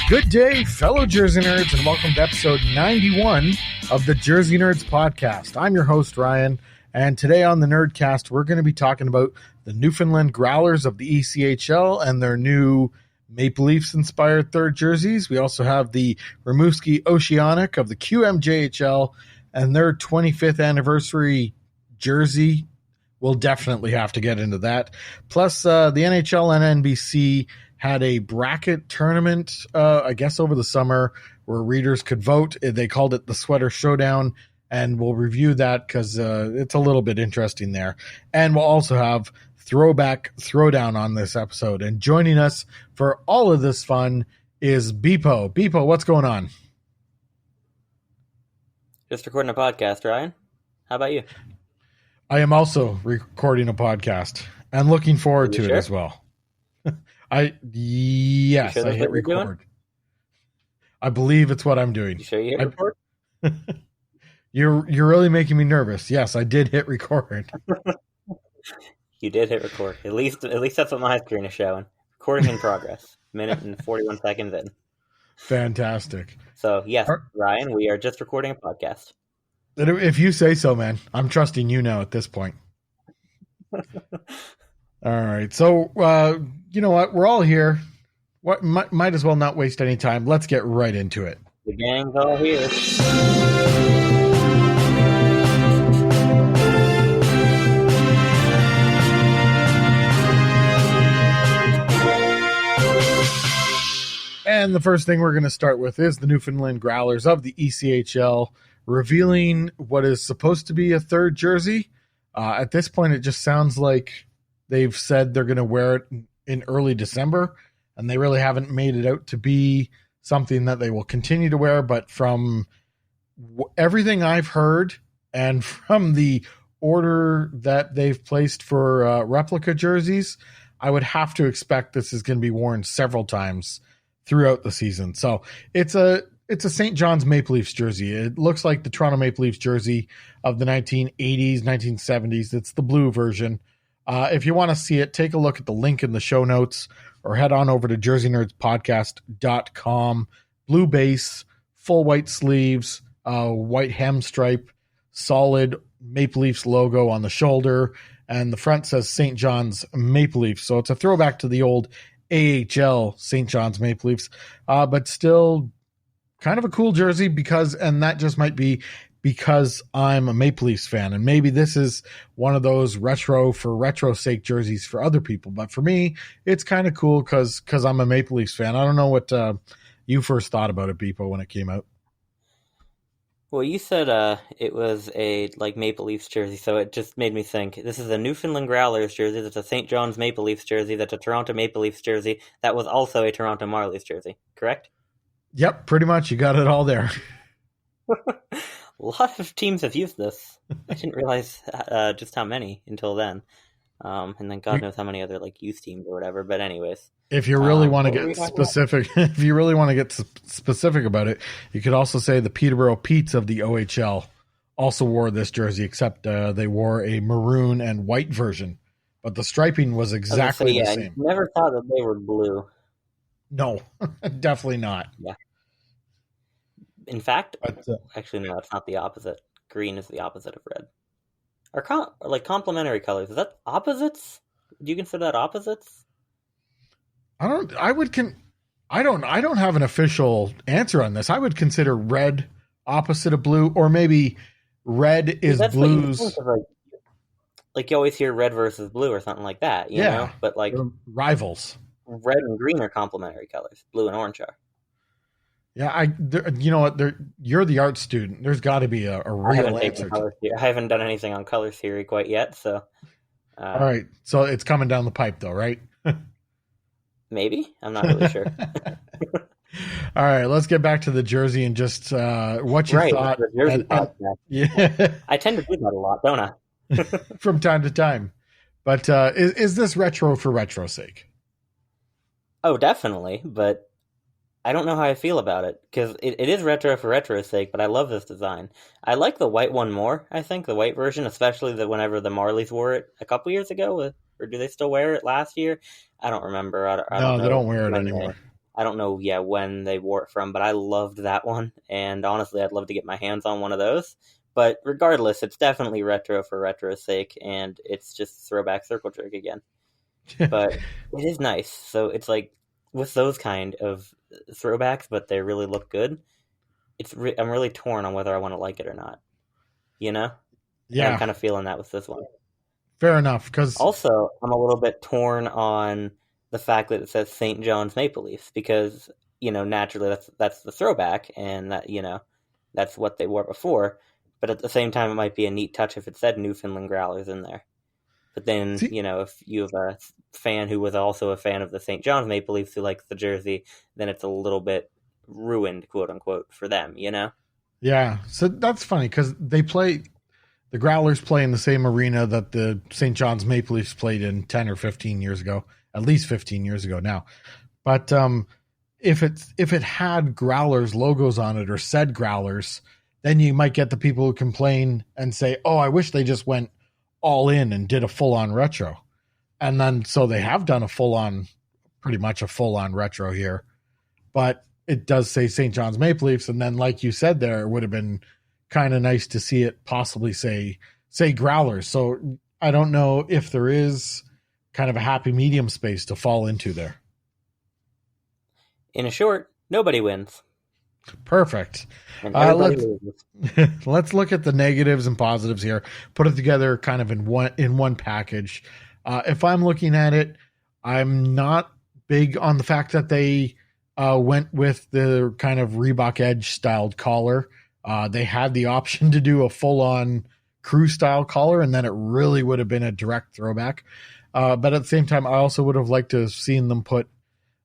Good day, fellow Jersey Nerds, and welcome to episode 91 of the Jersey Nerds podcast. I'm your host, Ryan, and today on the Nerdcast, we're going to be talking about the Newfoundland Growlers of the ECHL and their new Maple Leafs-inspired third jerseys. We also have the Rimouski Oceanic of the QMJHL and their 25th anniversary jersey. We'll definitely have to get into that. Plus, the NHL and NBC had a bracket tournament, I guess over the summer, where readers could vote. They called it the Sweater Showdown, and we'll review that because it's a little bit interesting there. And we'll also have Throwback Throwdown on this episode. And joining us for all of this fun is Bpoe. Bpoe, what's going on? Just recording a podcast, Ryan. How about you? I am also recording a podcast and looking forward to it as well. Yes, sure I hit record. I believe it's what I'm doing. You sure you hit record? You're really making me nervous. Yes, I did hit record. You did hit record. At least that's what my screen is showing. Recording in progress. Minute and 41 seconds in. Fantastic. So yes, Ryan, we are just recording a podcast. If you say so, man. I'm trusting you now at this point. All right. So, you know what? We're all here. What might as well not waste any time. Let's get right into it. The gang's all here. And the first thing we're going to start with is the Newfoundland Growlers of the ECHL revealing what is supposed to be a third jersey. At this point, it just sounds like they've said they're going to wear it in early December, and they really haven't made it out to be something that they will continue to wear. But from everything I've heard and from the order that they've placed for replica jerseys, I would have to expect this is going to be worn several times throughout the season. So it's a St. John's Maple Leafs jersey. It looks like the Toronto Maple Leafs jersey of the 1980s, 1970s. It's the blue version. If you want to see it, take a look at the link in the show notes or head on over to jerseynerdspodcast.com. Blue base, full white sleeves, white hem stripe, solid Maple Leafs logo on the shoulder, and the front says St. John's Maple Leafs. So it's a throwback to the old AHL St. John's Maple Leafs, but still kind of a cool jersey and that just might be because I'm a Maple Leafs fan, and maybe this is one of those retro for retro sake jerseys for other people. But for me, it's kind of cool because I'm a Maple Leafs fan. I don't know what you first thought about it, Bpoe, when it came out. Well, you said it was a Maple Leafs jersey, so it just made me think. This is a Newfoundland Growlers jersey. That's a St. John's Maple Leafs jersey. That's a Toronto Maple Leafs jersey. That was also a Toronto Marlies jersey, correct? Yep, pretty much. You got it all there. A lot of teams have used this. I didn't realize just how many until then. And then God knows how many other youth teams or whatever. But anyways, if you really want to get specific, specific about it, you could also say the Peterborough Petes of the OHL also wore this jersey, except they wore a maroon and white version, but the striping was exactly the same. I never thought that they were blue. No, definitely not. Yeah. In fact, actually, no, it's not the opposite. Green is the opposite of red. Or complementary colors. Is that opposites? Do you consider that opposites? I don't have an official answer on this. I would consider red opposite of blue, or maybe red is blues. You always hear red versus blue or something like that, you know? But they're rivals. Red and green are complementary colors. Blue and orange are. Yeah, you know what? You're the art student. There's got to be a real answer. I haven't done anything on color theory quite yet, so. All right, so it's coming down the pipe, though, right? Maybe, I'm not really sure. All right, let's get back to the jersey and just what you thought. Yeah, I tend to do that a lot, don't I? From time to time, but is this retro for retro's sake? Oh, definitely, but I don't know how I feel about it, because it is retro for retro's sake, but I love this design. I like the white one more, I think, the white version, especially whenever the Marlies wore it a couple years ago, or do they still wear it last year? I don't remember. I don't know. They don't wear it anymore. I don't know, when they wore it from, but I loved that one, and honestly, I'd love to get my hands on one of those. But regardless, it's definitely retro for retro's sake, and it's just throwback circle jerk again. But it is nice. So it's like with those kind of throwbacks, but they really look good. I'm really torn on whether I want to like it or not. You know? And I'm Yeah, kind of feeling that with this one. fair enough. Because Also, I'm a little bit torn on the fact that it says St. John's Maple Leafs because, naturally that's the throwback and that, that's what they wore before. But at the same time, it might be a neat touch if it said Newfoundland Growlers in there. But then, see, if you have a fan who was also a fan of the St. John's Maple Leafs who likes the jersey, then it's a little bit ruined, quote unquote, for them, yeah, so that's funny because the Growlers play in the same arena that the St. John's Maple Leafs played in 10 or 15 years ago, at least 15 years ago now. But if it had Growlers logos on it or said Growlers, then you might get the people who complain and say, "Oh, I wish they just went all in and did a full-on retro." And then so they have done pretty much a full-on retro here. But it does say St. John's Maple Leafs, and then like you said there, it would have been kind of nice to see it possibly say Growlers. So I don't know if there is kind of a happy medium space to fall into there. In a short, nobody wins. Perfect. And everybody loses. Let's look at the negatives and positives here. Put it together kind of in one package. If I'm looking at it, I'm not big on the fact that they went with the kind of Reebok Edge styled collar. They had the option to do a full-on crew style collar, and then it really would have been a direct throwback. But at the same time, I also would have liked to have seen them put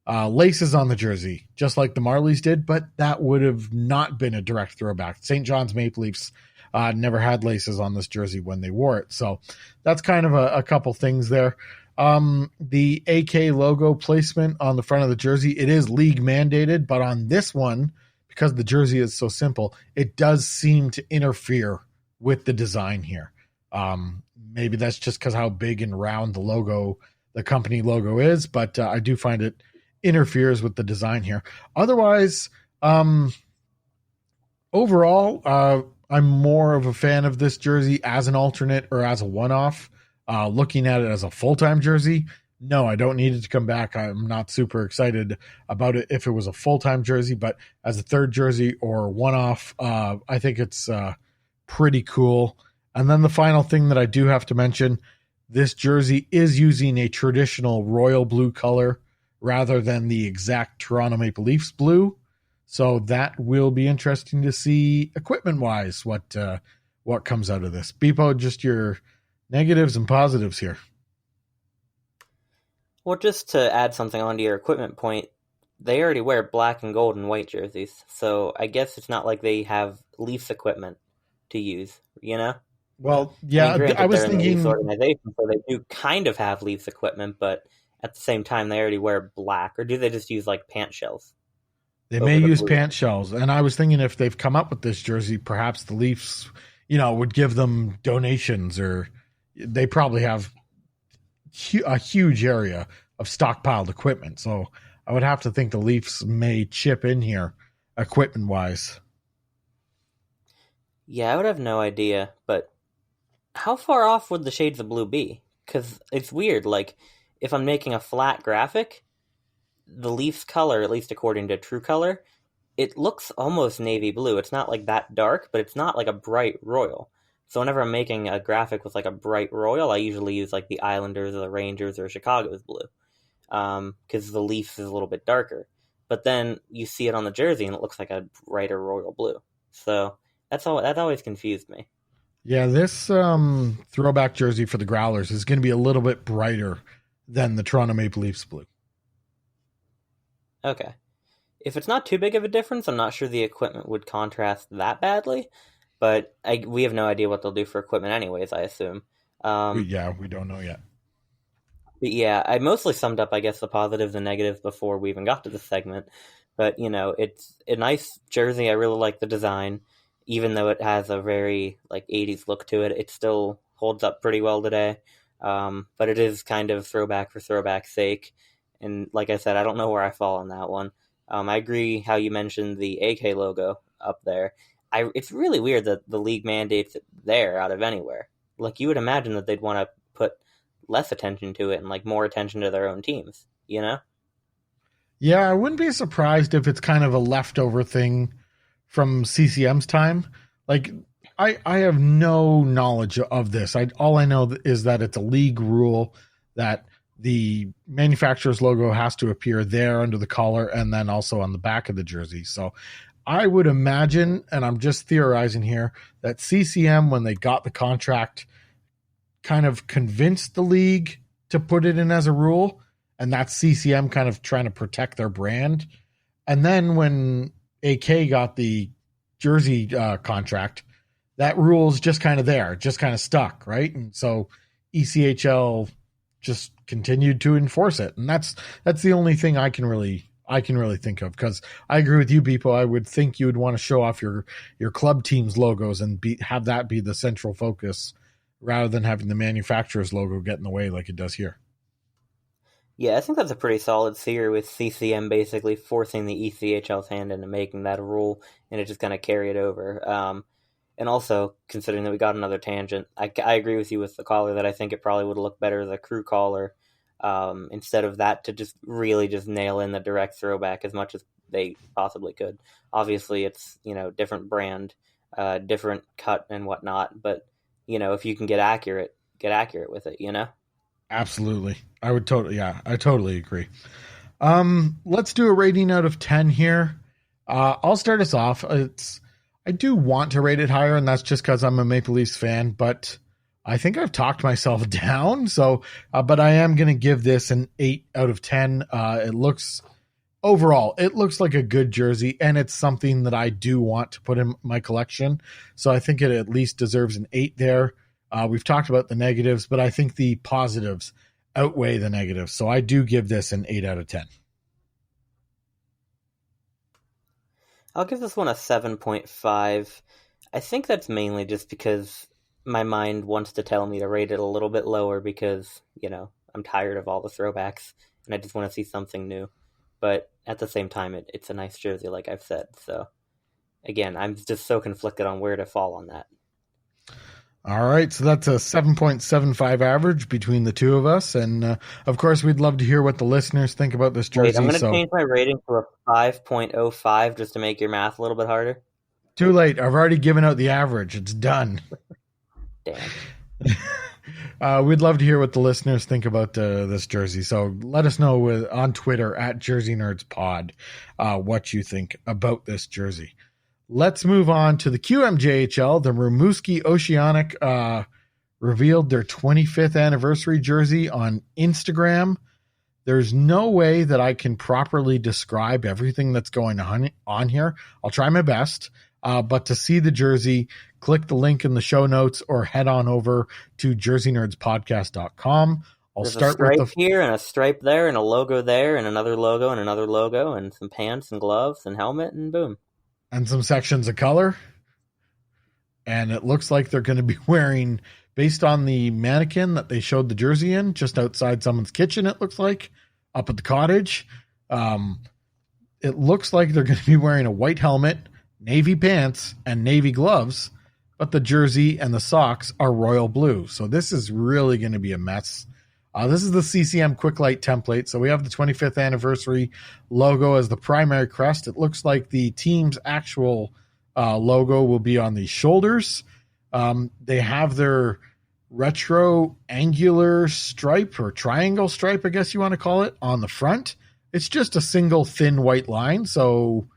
laces on the jersey, just like the Marlies did, but that would have not been a direct throwback. St. John's Maple Leafs never had laces on this jersey when they wore it. So that's kind of a couple things there. The AK logo placement on the front of the jersey, it is league mandated, but on this one, because the jersey is so simple, it does seem to interfere with the design here. Maybe that's just because how big and round the company logo is, but I do find it interferes with the design here. Otherwise, overall, I'm more of a fan of this jersey as an alternate or as a one-off. Looking at it as a full-time jersey, no, I don't need it to come back. I'm not super excited about it if it was a full-time jersey, but as a third jersey or one-off, I think it's pretty cool. And then the final thing that I do have to mention, this jersey is using a traditional royal blue color rather than the exact Toronto Maple Leafs blue. So that will be interesting to see equipment-wise what comes out of this. Bpoe, just your negatives and positives here. Well, just to add something onto your equipment point, they already wear black and gold and white jerseys, so I guess it's not like they have Leafs equipment to use, Well, yeah, granted, I was they're in the Leafs thinking. organization, so they do kind of have Leafs equipment, but at the same time, they already wear black, or do they just use like pant shells? They over may the use blue? pant shells, and I was thinking if they've come up with this jersey, perhaps the Leafs, would give them donations, or they probably have a huge area of stockpiled equipment. So I would have to think the Leafs may chip in here, equipment-wise. Yeah, I would have no idea, but how far off would the shades of blue be? Because it's weird, like, if I'm making a flat graphic, the Leafs color, at least according to True Color, it looks almost navy blue. It's not like that dark, but it's not like a bright royal. So whenever I'm making a graphic with like a bright royal, I usually use like the Islanders or the Rangers or Chicago's blue, because the Leafs is a little bit darker. But then you see it on the jersey and it looks like a brighter royal blue. So that always confused me. Yeah, this throwback jersey for the Growlers is going to be a little bit brighter than the Toronto Maple Leafs blue. Okay. If it's not too big of a difference, I'm not sure the equipment would contrast that badly, but we have no idea what they'll do for equipment anyways, I assume. We don't know yet. But yeah, I mostly summed up, I guess, the positives and negatives before we even got to this segment. But, it's a nice jersey. I really like the design. Even though it has a very, 80s look to it, it still holds up pretty well today. But it is kind of throwback for throwback's sake. And like I said, I don't know where I fall on that one. I agree how you mentioned the AK logo up there. It's really weird that the league mandates it there out of anywhere. Like, you would imagine that they'd want to put less attention to it and like more attention to their own teams, you know? Yeah, I wouldn't be surprised if it's kind of a leftover thing from CCM's time. Like, I have no knowledge of this. All I know is that it's a league rule that the manufacturer's logo has to appear there under the collar and then also on the back of the jersey. So I would imagine, and I'm just theorizing here, that CCM, when they got the contract, kind of convinced the league to put it in as a rule, and that's CCM kind of trying to protect their brand. And then when AK got the jersey contract, that rule's just kind of there, just kind of stuck, right? And so ECHL just continued to enforce it, and that's the only thing I can really think of, because I agree with you, Bpoe. I would think you would want to show off your club team's logos and have that be the central focus rather than having the manufacturer's logo get in the way like it does here. Yeah, I think that's a pretty solid theory, with CCM basically forcing the ECHL's hand into making that a rule, and it just kind of carry it over. And also, considering that we got another tangent, I agree with you with the collar, that I think it probably would look better as a crew collar, instead of that, to just really just nail in the direct throwback as much as they possibly could. Obviously, it's, different brand, different cut and whatnot, but, if you can get accurate with it, Absolutely. I totally agree. Let's do a rating out of 10 here. I'll start us off. I do want to rate it higher, and that's just because I'm a Maple Leafs fan, but I think I've talked myself down. So, but I am going to give this an 8 out of 10. Overall, it looks like a good jersey, and it's something that I do want to put in my collection. So I think it at least deserves an 8 there. We've talked about the negatives, but I think the positives outweigh the negatives. So I do give this an 8 out of 10. I'll give this one a 7.5. I think that's mainly just because my mind wants to tell me to rate it a little bit lower because, I'm tired of all the throwbacks and I just want to see something new. But at the same time, it's a nice jersey, like I've said. So, again, I'm just so conflicted on where to fall on that. All right, so that's a 7.75 average between the two of us. And, of course, we'd love to hear what the listeners think about this jersey. Wait, I'm going to change my rating to a 5.05 just to make your math a little bit harder. Too late. I've already given out the average. It's done. Damn. We'd love to hear what the listeners think about this jersey. So let us know on Twitter at Jersey Nerds Pod what you think about this jersey. Let's move on to the QMJHL. The Rimouski Oceanic revealed their 25th anniversary jersey on Instagram. There's no way that I can properly describe everything that's going on here. I'll try my best. But to see the jersey, click the link in the show notes or head on over to jerseynerdspodcast.com. There's start a stripe with here and a stripe there and a logo there and another logo and some pants and gloves and helmet and boom. And some sections of color. And it looks like they're going to be wearing, based on the mannequin that they showed the jersey in, just outside someone's kitchen, it looks like, up at the cottage. It looks like they're going to be wearing a white helmet, navy pants, and navy gloves, but the jersey and the socks are royal blue. So this is really going to be a mess. This is the CCM Quick Light template. So we have the 25th anniversary logo as the primary crest. It looks like the team's actual logo will be on the shoulders. They have their retro angular stripe or triangle stripe, I guess you want to call it, on the front. It's just a single thin white line, so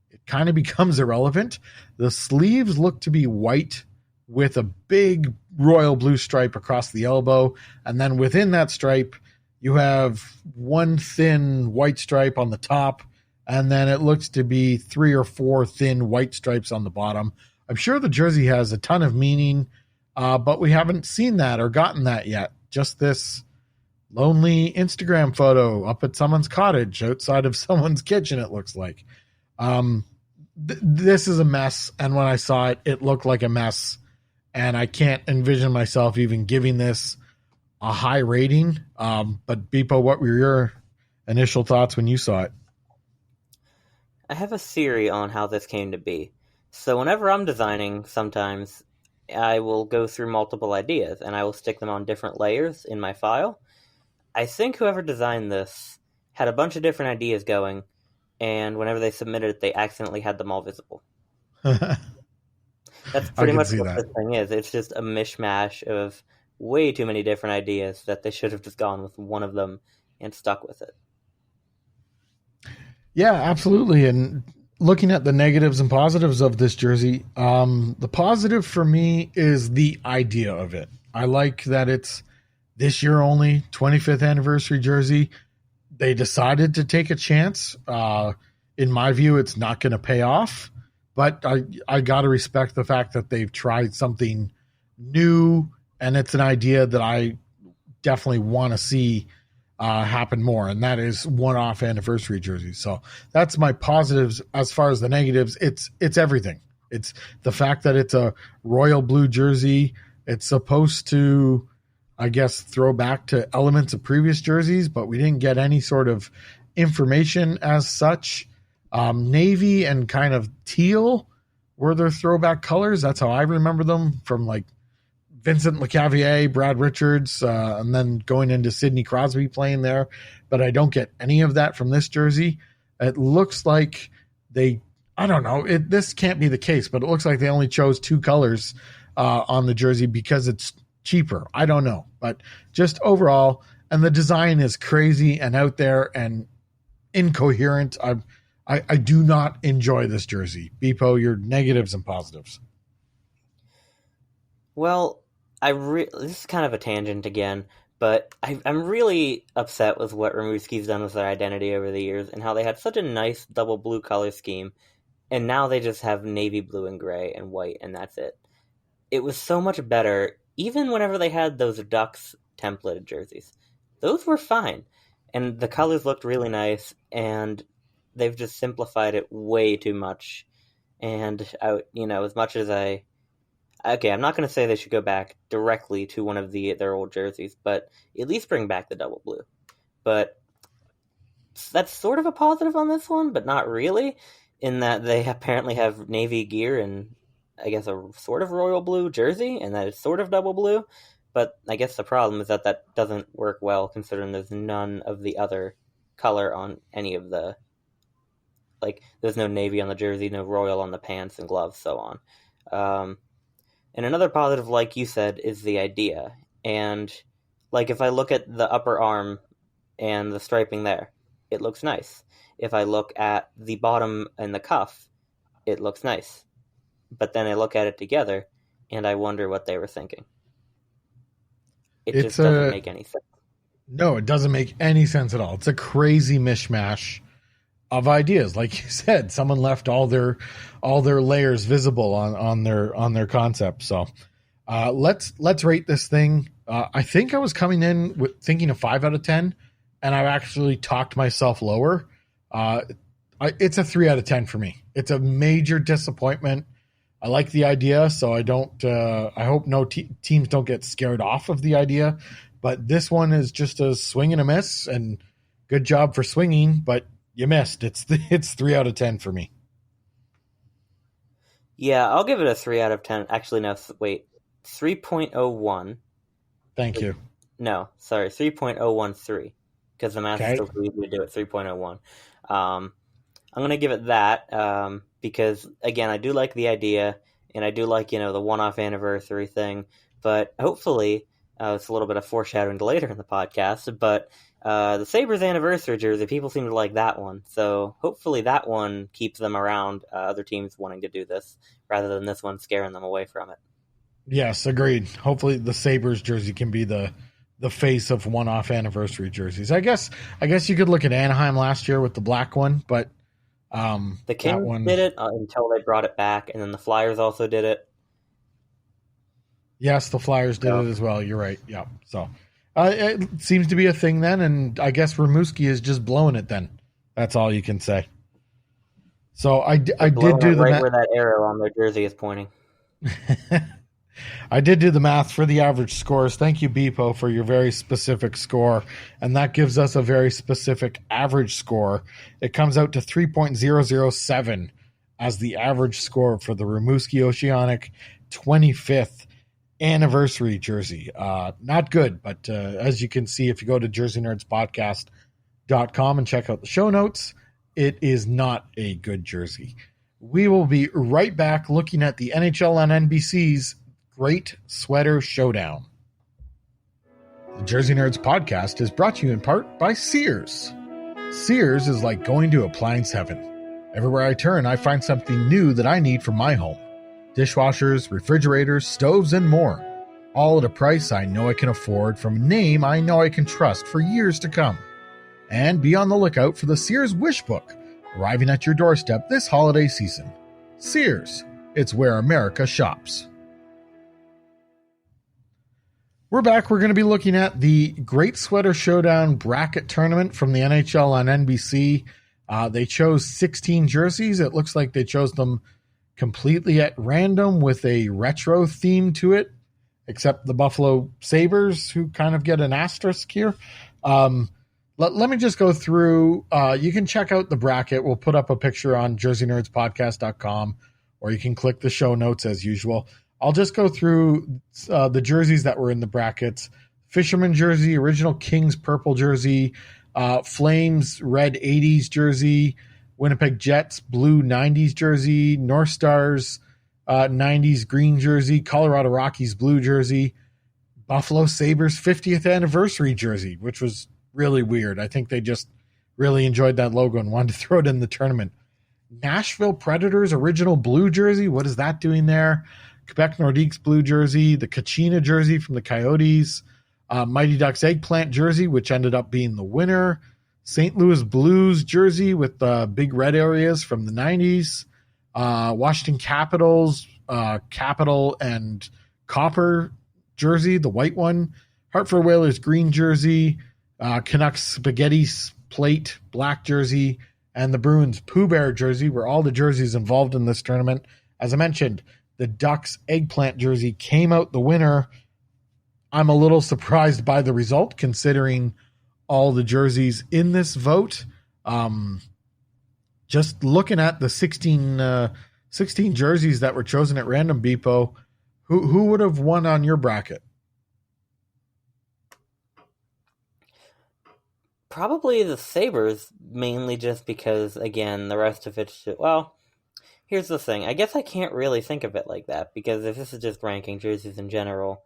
it kind of becomes irrelevant. The sleeves look to be white with a big royal blue stripe across the elbow. And then within that stripe, you have one thin white stripe on the top. And then it looks to be 3 or 4 thin white stripes on the bottom. I'm sure the jersey has a ton of meaning, but we haven't seen that or gotten that yet. Just this lonely Instagram photo up at someone's cottage outside of someone's kitchen, it looks like. This is a mess. And when I saw it, it looked like a mess. And I can't envision myself even giving this a high rating. But Bpoe, what were your initial thoughts when you saw it? I have a theory on how this came to be. So whenever I'm designing, sometimes I will go through multiple ideas and I will stick them on different layers in my file. I think whoever designed this had a bunch of different ideas going, and whenever they submitted it, they accidentally had them all visible. That's I pretty can much see what that. this thing is. It's just a mishmash of way too many different ideas that they should have just gone with one of them and stuck with it. Yeah, absolutely. And looking at the negatives and positives of this jersey, the positive for me is the idea of it. I like that it's this year only, 25th anniversary jersey. They decided to take a chance. In my view, it's not going to pay off, but I got to respect the fact that they've tried something new, and it's an idea that I definitely want to see happen more, and that is one-off anniversary jerseys. So that's my positives. As far as the negatives, it's everything. It's the fact that it's a royal blue jersey. It's supposed to, I guess, throw back to elements of previous jerseys, but we didn't get any sort of information as such. Navy and kind of teal were their throwback colors. That's how I remember them from like Vincent LeCavier, Brad Richards, and then going into Sidney Crosby playing there. But I don't get any of that from this jersey. It looks like I don't know, this can't be the case, but it looks like they only chose two colors on the jersey because it's cheaper. I don't know. But just overall, and the design is crazy and out there and incoherent. I do not enjoy this jersey. Bpoe, your negatives and positives. Well, this is kind of a tangent again, but I'm really upset with what Rimouski's done with their identity over the years and how they had such a nice double blue color scheme, and now they just have navy blue and gray and white, and that's it. It was so much better, even whenever they had those Ducks templated jerseys. Those were fine, and the colors looked really nice, and they've just simplified it way too much. And as much as I'm not going to say they should go back directly to one of their old jerseys, but at least bring back the double blue. But that's sort of a positive on this one, but not really, in that they apparently have navy gear and I guess a sort of royal blue jersey, and that is sort of double blue. But I guess the problem is that doesn't work well, considering there's none of the other color on any of the, like, there's no navy on the jersey, no royal on the pants and gloves, so on. And another positive, like you said, is the idea. And, like, if I look at the upper arm and the striping there, it looks nice. If I look at the bottom and the cuff, it looks nice. But then I look at it together, and I wonder what they were thinking. It just doesn't make any sense. No, it doesn't make any sense at all. It's a crazy mishmash of ideas. Like you said, someone left all their layers visible on their concept. So let's rate this thing. I think I was coming in with thinking a 5 out of 10, and I've actually talked myself lower. It's a 3 out of 10 for me. It's a major disappointment. I like the idea, so I don't. I hope no teams don't get scared off of the idea. But this one is just a swing and a miss, and good job for swinging, but you missed. It's 3 out of 10 for me. Yeah, I'll give it a 3 out of 10. Actually, no, wait, 3.01. Thank you. No, sorry, 3.013, because the math is still too easy to do it. 3.01. I'm gonna give it that because again, I do like the idea, and I do like the one-off anniversary thing. But hopefully, it's a little bit of foreshadowing to later in the podcast. But the Sabres anniversary jersey, people seem to like that one. So hopefully that one keeps them around, other teams wanting to do this, rather than this one scaring them away from it. Yes, agreed. Hopefully the Sabres jersey can be the face of one-off anniversary jerseys. I guess you could look at Anaheim last year with the black one, but the Kings did it until they brought it back, and then the Flyers also did it. Yes, the Flyers did it as well. You're right. Yeah. So it seems to be a thing then, and I guess Rimouski is just blowing it then. That's all you can say. So I did do right where that arrow on their jersey is pointing. I did do the math for the average scores. Thank you, Bpoe, for your very specific score. And that gives us a very specific average score. It comes out to 3.007 as the average score for the Rimouski Oceanic 25th anniversary jersey. Not good, but as you can see, if you go to jerseynerdspodcast.com and check out the show notes, it is not a good jersey. We will be right back looking at the NHL on NBC's Great Sweater Showdown. The Jersey Nerds podcast is brought to you in part by Sears. Sears is like going to appliance heaven. Everywhere I turn, I find something new that I need for my home. Dishwashers, refrigerators, stoves, and more. All at a price I know I can afford from a name I know I can trust for years to come. And be on the lookout for the Sears Wish Book, arriving at your doorstep this holiday season. Sears, it's where America shops. We're back. We're going to be looking at the Great Sweater Showdown bracket tournament from the NHL on NBC. They chose 16 jerseys. It looks like they chose them completely at random with a retro theme to it, except the Buffalo Sabres, who kind of get an asterisk here. Let me just go through. You can check out the bracket. We'll put up a picture on jerseynerdspodcast.com, or you can click the show notes as usual. I'll just go through the jerseys that were in the brackets. Fisherman jersey, original Kings purple jersey, Flames red 80s jersey, Winnipeg Jets blue 90s jersey, North Stars 90s green jersey, Colorado Rockies blue jersey, Buffalo Sabres 50th anniversary jersey, which was really weird. I think they just really enjoyed that logo and wanted to throw it in the tournament. Nashville Predators original blue jersey. What is that doing there? Quebec Nordiques blue jersey, the Kachina jersey from the Coyotes, Mighty Ducks eggplant jersey, which ended up being the winner, St. Louis Blues jersey with the big red areas from the 90s, Washington Capitals, Capital and Copper jersey, the white one, Hartford Whalers green jersey, Canucks spaghetti plate black jersey, and the Bruins Pooh Bear jersey were all the jerseys involved in this tournament. As I mentioned, the Ducks eggplant jersey came out the winner. I'm a little surprised by the result, considering all the jerseys in this vote. Just looking at the 16 jerseys that were chosen at random, Bpoe, who would have won on your bracket? Probably the Sabres, mainly just because, again, the rest of it's just, well, here's the thing. I guess I can't really think of it like that, because if this is just ranking jerseys in general,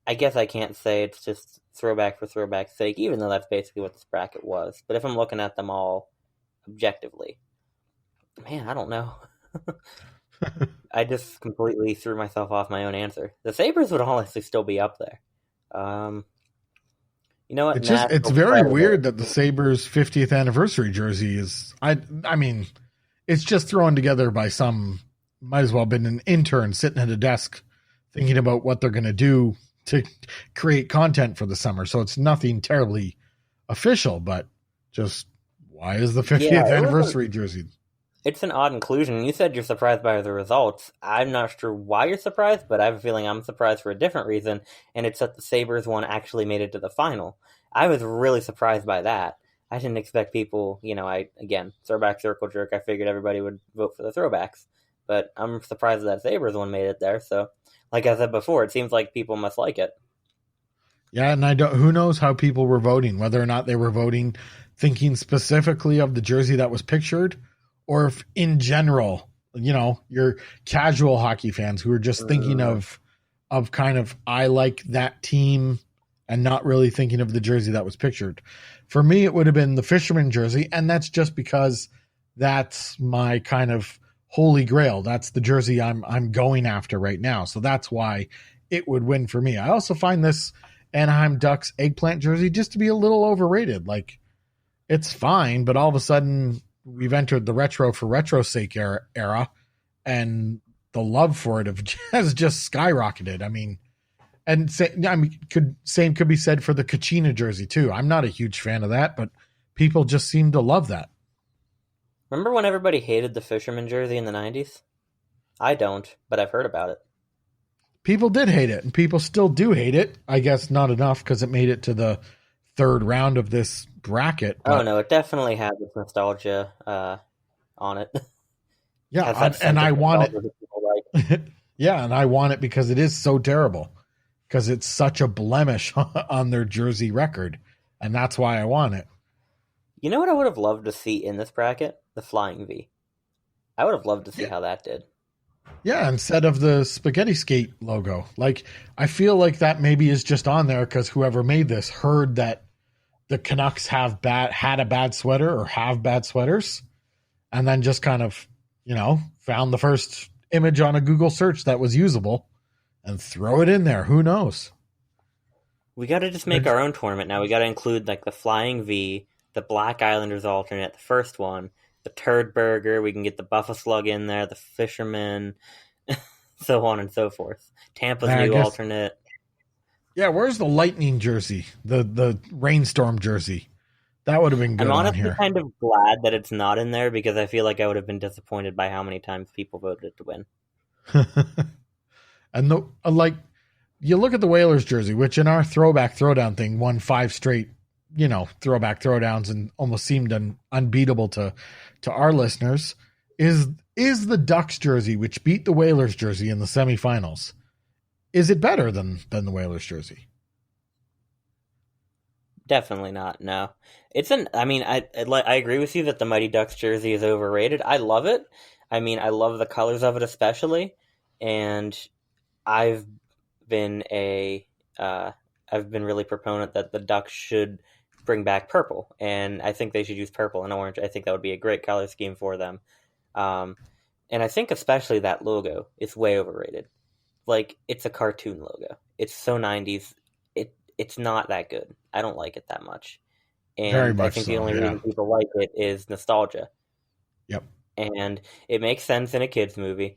I guess I can't say it's just throwback for throwback's sake, even though that's basically what this bracket was. But if I'm looking at them all objectively, man, I don't know. I just completely threw myself off my own answer. The Sabres would honestly still be up there. You know what? It's very weird that the Sabres 50th anniversary jersey is, I mean, it's just thrown together by some, might as well have been an intern sitting at a desk thinking about what they're going to do to create content for the summer. So it's nothing terribly official, but just why is the 50th anniversary jersey? It's an odd inclusion. You said you're surprised by the results. I'm not sure why you're surprised, but I have a feeling I'm surprised for a different reason, and it's that the Sabres one actually made it to the final. I was really surprised by that. I didn't expect people, again, throwback circle jerk, I figured everybody would vote for the throwbacks, but I'm surprised that Sabres one made it there, so like I said before, it seems like people must like it. Yeah, and who knows how people were voting, whether or not they were voting thinking specifically of the jersey that was pictured, or if in general, your casual hockey fans who are just thinking of kind of, I like that team and not really thinking of the jersey that was pictured. For me, it would have been the Fisherman jersey, and that's just because that's my kind of holy grail. That's the jersey I'm going after right now. So that's why it would win for me. I also find this Anaheim Ducks eggplant jersey just to be a little overrated. Like, it's fine, but all of a sudden we've entered the retro for retro's sake era, and the love for it has just skyrocketed. I mean, same could be said for the Kachina jersey too. I'm not a huge fan of that, but people just seem to love that. Remember when everybody hated the Fisherman jersey in the 90s? I don't, but I've heard about it. people did hate it, and people still do hate it. I guess not enough because it made it to the third round of this bracket. Oh But no, it definitely has its nostalgia on it. yeah, Has that and scent I of want nostalgia that people like. it. Yeah, and I want it because it is so terrible, because it's such a blemish on their jersey record, and that's why I want it. You know what I would have loved to see in this bracket? The Flying V. I would have loved to see how that did. Yeah, instead of the spaghetti skate logo. Like, I feel like that maybe is just on there because whoever made this heard that the Canucks had a bad sweater or have bad sweaters, and then just kind of, found the first image on a Google search that was usable and throw it in there. Who knows? We got to just make our own tournament now. We got to include like the Flying V, the Black Islanders alternate, the first one, the Turd Burger. We can get the Buffalo Slug in there, the Fisherman, so on and so forth. Tampa's new alternate. Yeah, where's the Lightning jersey? The Rainstorm jersey? That would have been good. I'm honestly on here. kind of glad that it's not in there because I feel like I would have been disappointed by how many times people voted it to win. And you look at the Whalers jersey, which in our Throwback Throwdown thing won 5 straight, Throwback Throwdowns and almost seemed unbeatable to our listeners. Is the Ducks jersey, which beat the Whalers jersey in the semifinals, is it better than the Whalers jersey? Definitely not. No, I agree with you that the Mighty Ducks jersey is overrated. I love it. I mean, I love the colors of it especially, and I've been really proponent that the Ducks should bring back purple, and I think they should use purple and orange. I think that would be a great color scheme for them. And I think especially that logo is way overrated. Like, it's a cartoon logo. It's so 90s. It's not that good. I don't like it that much. And I think the only reason people like it is nostalgia. Yep. And it makes sense in a kid's movie.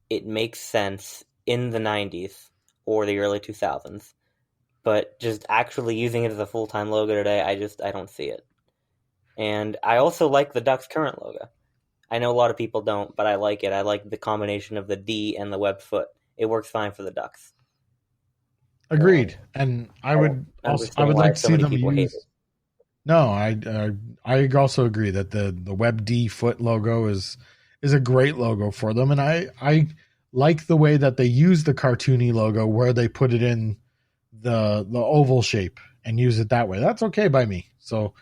It makes sense in the 90s or the early 2000s. But just actually using it as a full-time logo today, I don't see it. And I also like the Ducks' current logo. I know a lot of people don't, but I like it. I like the combination of the D and the webbed foot. It works fine for the Ducks. Agreed. And I would like to see them use. No, I also agree that the Web D foot logo is a great logo for them, and I like the way that they use the cartoony logo where they put it in the oval shape and use it that way. That's okay by me. So,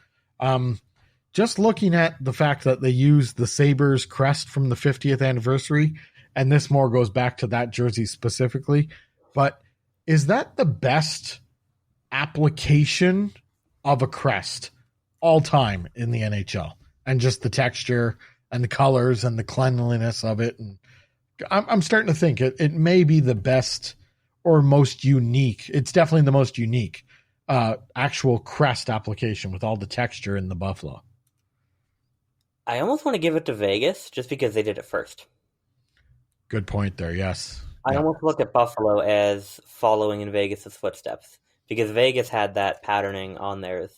just looking at the fact that they use the Sabres crest from the 50th anniversary, and this more goes back to that jersey specifically, but is that the best application of a crest all time in the NHL? And just the texture and the colors and the cleanliness of it. And I'm starting to think it may be the best or most unique. It's definitely the most unique actual crest application with all the texture in the buffalo. I almost want to give it to Vegas just because they did it first. Good point there, yes. I almost look at Buffalo as following in Vegas' footsteps because Vegas had that patterning on theirs,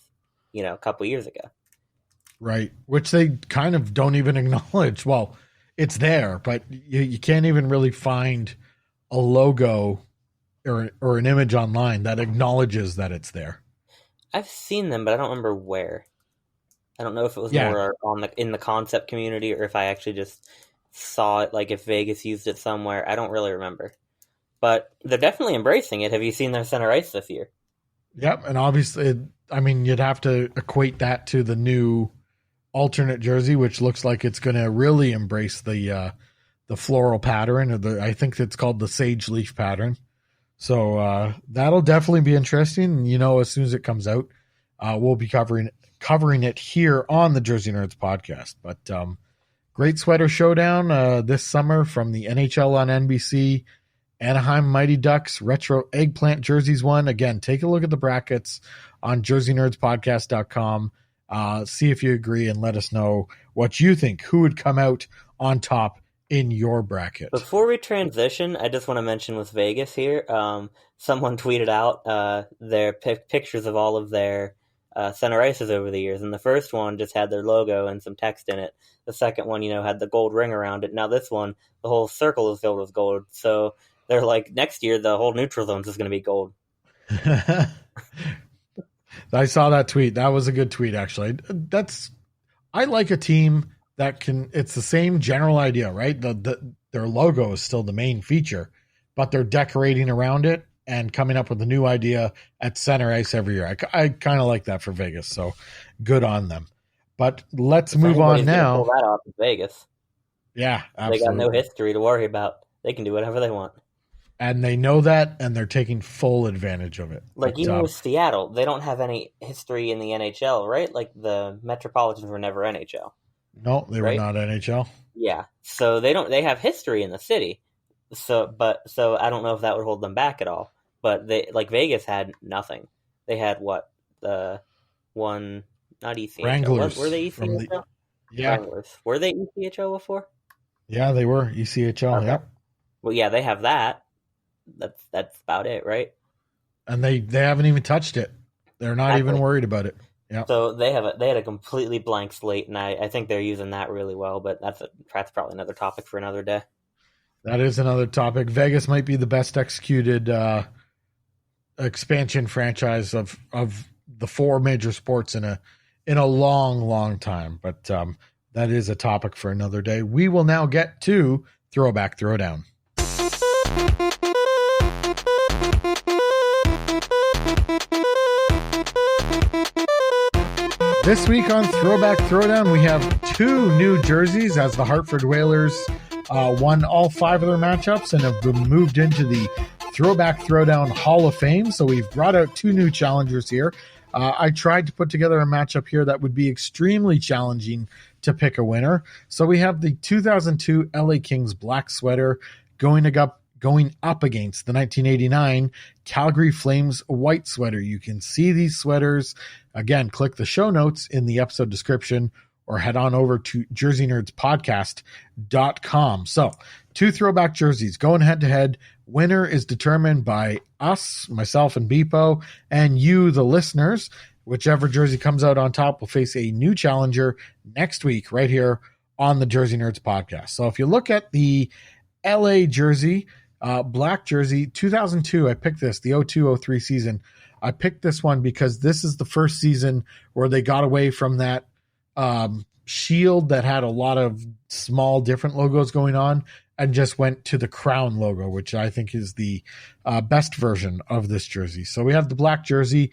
a couple years ago. Right, which they kind of don't even acknowledge. Well, it's there, but you can't even really find a logo or an image online that acknowledges that it's there. I've seen them, but I don't remember where. I don't know if it was more in the concept community or if I actually just saw it, like if Vegas used it somewhere. I don't really remember. But they're definitely embracing it. Have you seen their center ice this year? Yep, and obviously, you'd have to equate that to the new alternate jersey, which looks like it's going to really embrace the floral pattern, or I think it's called the sage leaf pattern. So that'll definitely be interesting. As soon as it comes out, we'll be covering it here on the Jersey Nerds podcast. But great Sweater Showdown this summer from the NHL on NBC. Anaheim Mighty Ducks retro eggplant jerseys won. Again, take a look at the brackets on jerseynerdspodcast.com. See if you agree and let us know what you think. Who would come out on top in your bracket? Before we transition, I just want to mention with Vegas here, someone tweeted out their pictures of all of their center ices over the years, and the first one just had their logo and some text in it. The second one, had the gold ring around it. Now this one, the whole circle is filled with gold. So They're like, next year the whole neutral zones is going to be gold. I saw that tweet. That was a good tweet, actually. I like a team that can. It's the same general idea, right? Their logo is still the main feature, but they're decorating around it and coming up with a new idea at center ice every year. I kind of like that for Vegas, so good on them. But let's move on now. Pull that off in Vegas. Yeah, absolutely. They got no history to worry about. They can do whatever they want. And they know that, and they're taking full advantage of it. Like, even with Seattle, they don't have any history in the NHL, right? Like, the Metropolitans were never NHL. No, they were not NHL. Yeah, so they have history in the city. So I don't know if that would hold them back at all. But Vegas had nothing. They had not ECHL. Wranglers. Were they ECHL? Yeah. Wranglers. Were they ECHL before? Yeah, they were ECHL. Okay. Yep. Well, yeah, they have that. That's about it, right? And they haven't even touched it. They're not even worried about it. Yeah. So they had a completely blank slate, and I think they're using that really well. But that's probably another topic for another day. That is another topic. Vegas might be the best executed expansion franchise of the four major sports in a long time. But that is a topic for another day. We will now get to Throwback Throwdown. This week on Throwback Throwdown, we have two new jerseys as the Hartford Whalers won all 5 of their matchups and have been moved into the Throwback Throwdown Hall of Fame. So we've brought out 2 new challengers here. I tried to put together a matchup here that would be extremely challenging to pick a winner. So we have the 2002 LA Kings black sweater going up against the 1989 Calgary Flames white sweater. You can see these sweaters. Again, click the show notes in the episode description or head on over to jerseynerdspodcast.com. So 2 throwback jerseys going head to head. Winner is determined by us, myself and Bpoe, and you, the listeners. Whichever jersey comes out on top will face a new challenger next week right here on the Jersey Nerds podcast. So if you look at the LA jersey, black jersey, 2002, I picked this, the 02-03 season. I picked this one because this is the first season where they got away from that shield that had a lot of small different logos going on and just went to the crown logo, which I think is the best version of this jersey. So we have the black jersey,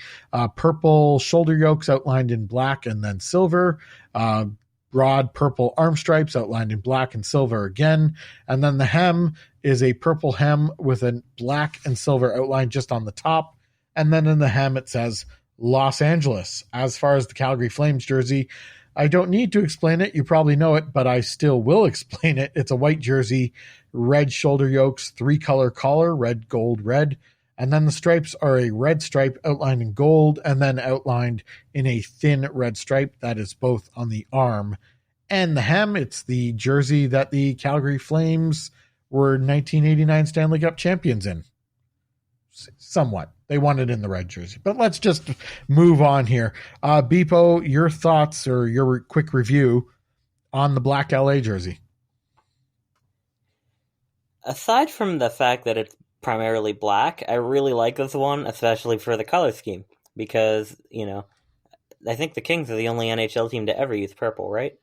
purple shoulder yokes outlined in black and then silver, broad purple arm stripes outlined in black and silver again. And then the hem is a purple hem with a black and silver outline just on the top. And then in the hem, it says Los Angeles. As far as the Calgary Flames jersey, I don't need to explain it. You probably know it, but I still will explain it. It's a white jersey, red shoulder yokes, 3-color collar, red, gold, red. And then the stripes are a red stripe outlined in gold and then outlined in a thin red stripe that is both on the arm and the hem. It's the jersey that the Calgary Flames were 1989 Stanley Cup champions in. Somewhat. They won it in the red jersey. But let's just move on here. Bpoe, your thoughts or your quick review on the black LA jersey? Aside from the fact that it's primarily black, I really like this one, especially for the color scheme, because, I think the Kings are the only NHL team to ever use purple, right?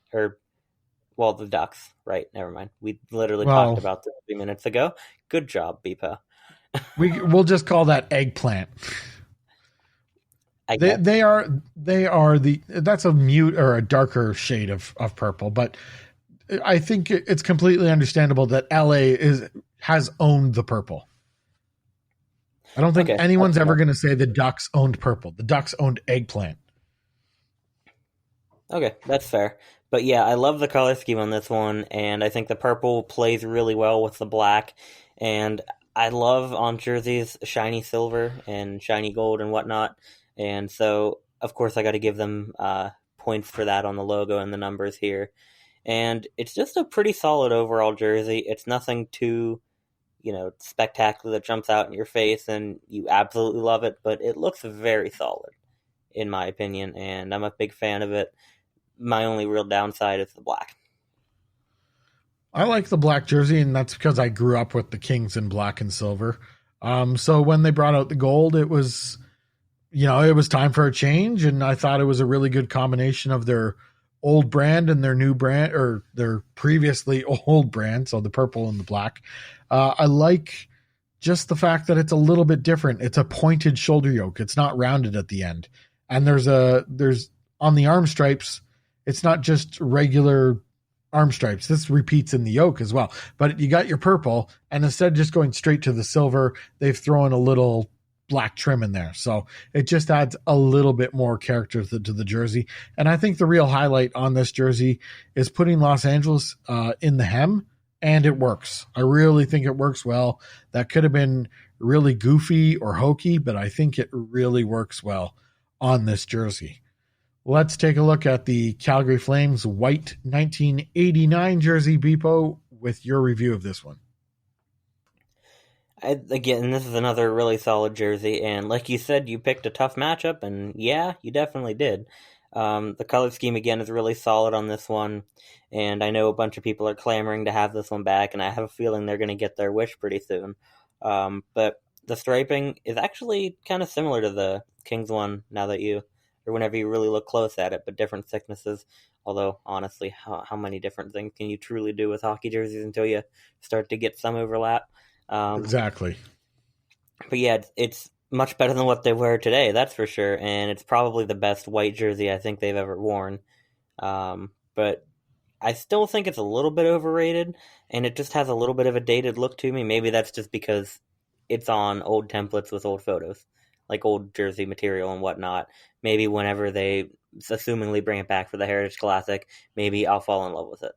Well, the Ducks, right? Never mind. We literally talked about this 3 minutes ago. Good job, Bpoe. We'll just call that eggplant. They are that's a mute or a darker shade of purple, but I think it's completely understandable that LA has owned the purple. I don't think anyone's ever going to say the Ducks owned purple. The Ducks owned eggplant. Okay, that's fair. But yeah, I love the color scheme on this one, and I think the purple plays really well with the black, and I love on jerseys shiny silver and shiny gold and whatnot, and so of course I got to give them points for that on the logo and the numbers here. And it's just a pretty solid overall jersey. It's nothing too, spectacular that jumps out in your face and you absolutely love it, but it looks very solid in my opinion, and I'm a big fan of it. My only real downside is the black. I like the black jersey, and that's because I grew up with the Kings in black and silver. So when they brought out the gold, it was, it was time for a change, and I thought it was a really good combination of their old brand and their new brand, or their previously old brand, so the purple and the black. I like just the fact that it's a little bit different. It's a pointed shoulder yoke. It's not rounded at the end. And there's on the arm stripes, it's not just regular arm stripes. This repeats in the yoke as well. But you got your purple, and instead of just going straight to the silver, they've thrown a little black trim in there. So it just adds a little bit more character to the jersey. And I think the real highlight on this jersey is putting Los Angeles in the hem, and it works. I really think it works well. That could have been really goofy or hokey, but I think it really works well on this jersey. Let's take a look at the Calgary Flames white 1989 jersey, Bpoe, with your review of this one. Again, this is another really solid jersey, and like you said, you picked a tough matchup, and yeah, you definitely did. The color scheme, again, is really solid on this one, and I know a bunch of people are clamoring to have this one back, and I have a feeling they're going to get their wish pretty soon. But the striping is actually kind of similar to the Kings one, or whenever you really look close at it, but different thicknesses. Although, honestly, how many different things can you truly do with hockey jerseys until you start to get some overlap? Exactly. But yeah, it's much better than what they wear today, that's for sure, and it's probably the best white jersey I think they've ever worn. But I still think it's a little bit overrated, and it just has a little bit of a dated look to me. Maybe that's just because it's on old templates with old photos, like old jersey material and whatnot. Maybe whenever they assumingly bring it back for the Heritage Classic, maybe I'll fall in love with it.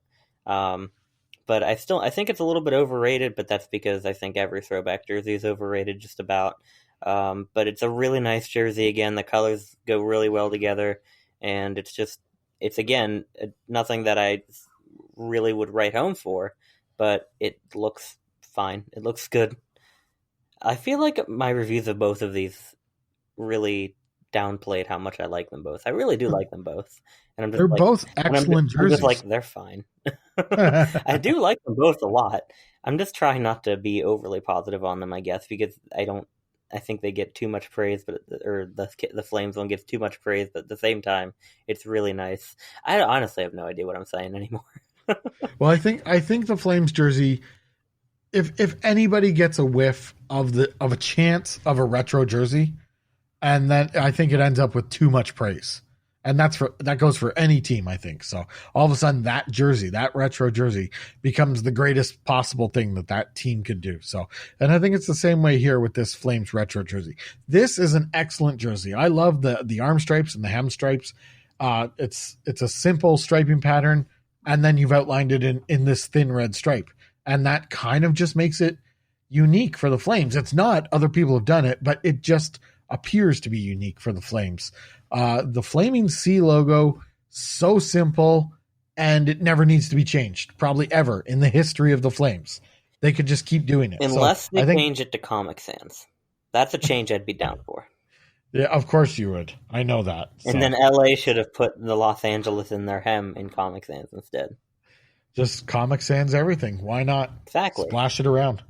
But I think it's a little bit overrated, but that's because I think every throwback jersey is overrated just about. But it's a really nice jersey. Again, the colors go really well together, and it's again, nothing that I really would write home for, but it looks fine. It looks good. I feel like my reviews of both of these really downplayed how much I like them both. I really do like them both. And They're both excellent jerseys. I'm just like, they're fine. I do like them both a lot. I'm just trying not to be overly positive on them, I guess, because I think they get too much praise, or the Flames one gets too much praise, but at the same time, it's really nice. I honestly have no idea what I'm saying anymore. Well, I think the Flames jersey, if anybody gets a whiff of a chance of a retro jersey, and then I think it ends up with too much praise. And that goes for any team, I think. So all of a sudden that retro jersey becomes the greatest possible thing that team could do. So, and I think it's the same way here with this Flames retro jersey. This is an excellent jersey. I love the arm stripes and the hem stripes. It's a simple striping pattern, and then you've outlined it in this thin red stripe. And that kind of just makes it unique for the Flames. It's not, other people have done it, but it just appears to be unique for the Flames. The Flaming C logo, so simple, and it never needs to be changed, probably ever in the history of the Flames. They could just keep doing it. Unless they change it to Comic Sans. That's a change I'd be down for. Yeah, of course you would. I know that. So. And then LA should have put the Los Angeles in their hem in Comic Sans instead. Just Comic Sans everything. Why not? Exactly. Splash it around.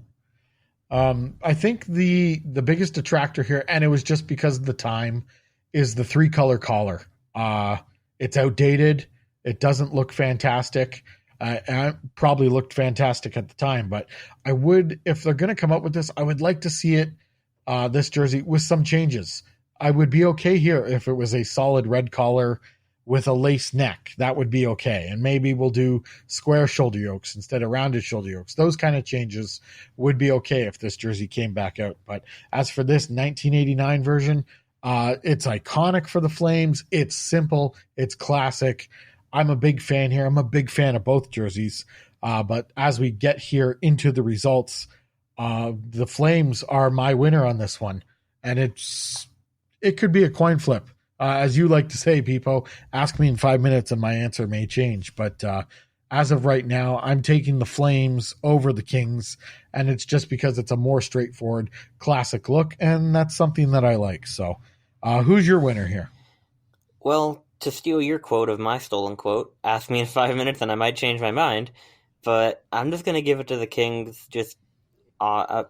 I think the biggest detractor here, and it was just because of the time, is the 3-color collar. It's outdated. It doesn't look fantastic. It probably looked fantastic at the time, but I would, if they're going to come up with this, I would like to see it, this jersey, with some changes. I would be okay here if it was a solid red collar with a lace neck. That would be okay. And maybe we'll do square shoulder yokes instead of rounded shoulder yokes. Those kind of changes would be okay if this jersey came back out. But as for this 1989 version, it's iconic for the Flames. It's simple. It's classic. I'm a big fan here. I'm a big fan of both jerseys. But as we get here into the results, the Flames are my winner on this one. And it could be a coin flip. As you like to say, Bpoe, ask me in 5 minutes and my answer may change. But as of right now, I'm taking the Flames over the Kings, and it's just because it's a more straightforward, classic look, and that's something that I like. So who's your winner here? Well, to steal your quote of my stolen quote, ask me in 5 minutes and I might change my mind. but I'm just gonna give it to the Kings. Just tie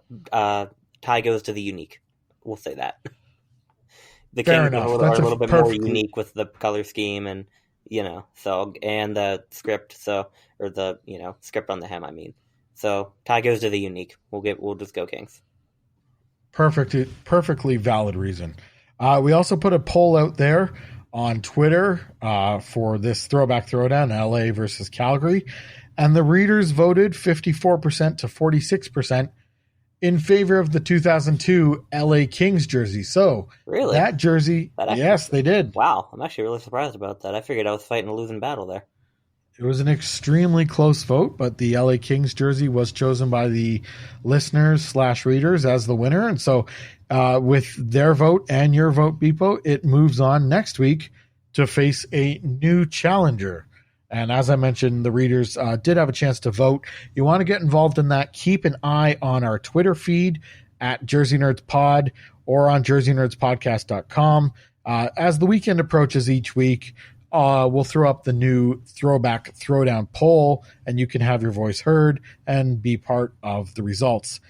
goes to the unique. We'll say that. The Fair Kings enough. are That's a little bit more perfectly unique with the color scheme and and the script. Or the script on the hem. I mean, so tie goes to the unique. We'll just go Kings. perfectly valid reason. We also put a poll out there on Twitter for this Throwback Throwdown, LA versus Calgary, and the readers voted 54% to 46% in favor of the 2002 LA Kings jersey. So Really, that jersey, yes, they did. Wow, I'm actually really surprised about that. I figured I was fighting a losing battle there. It was an extremely close vote, but the LA Kings jersey was chosen by the listeners/readers as the winner. And so with their vote and your vote, Bpoe, it moves on next week to face a new challenger. And as I mentioned, the readers did have a chance to vote. You want to get involved in that, keep an eye on our Twitter feed at Jersey Nerds Pod or on jerseynerdspodcast.com. As the weekend approaches each week, we'll throw up the new Throwback Throwdown poll, and you can have your voice heard and be part of the results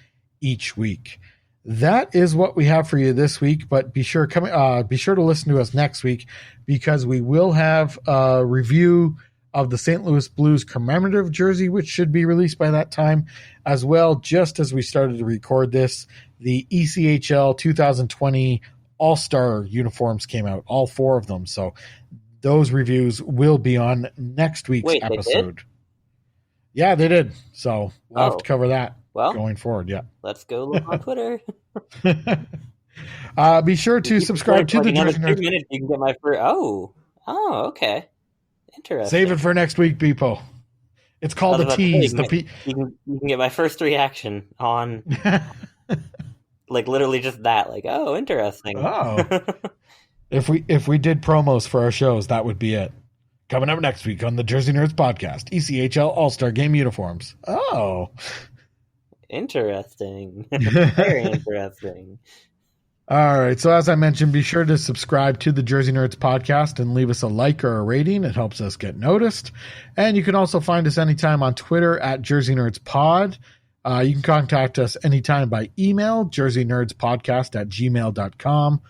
each week. That is what we have for you this week, but be sure to listen to us next week, because we will have a review of the St. Louis Blues commemorative jersey, which should be released by that time as well. Just as we started to record this, the ECHL 2020 All-Star uniforms came out, all 4 of them. So those reviews will be on next week's episode. They did? Yeah, they did. So we'll have to cover that going forward. Yeah. Let's go look on Twitter. Be sure to subscribe to the Jersey Nerds. 2 minutes, you can get my free. Oh, okay. Interesting. Save it for next week, Bpoe. It's called a tease. You can get my first reaction on, like, literally just that. Like, oh, interesting. Oh. If we did promos for our shows, that would be it. Coming up next week on the Jersey Nerds Podcast, ECHL All-Star Game uniforms. Oh. Interesting. Very interesting. All right. So as I mentioned, be sure to subscribe to the Jersey Nerds Podcast and leave us a like or a rating. It helps us get noticed. And you can also find us anytime on Twitter at Jersey Nerds Pod. You can contact us anytime by email, jerseynerdspodcast@gmail.com,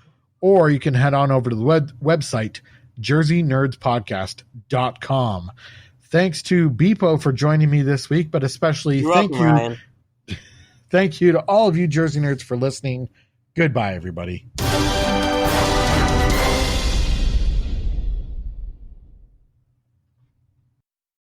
or you can head on over to the website, jerseynerdspodcast.com. Thanks to Bpoe for joining me this week, but especially thank you to all of you Jersey Nerds for listening. Goodbye, everybody.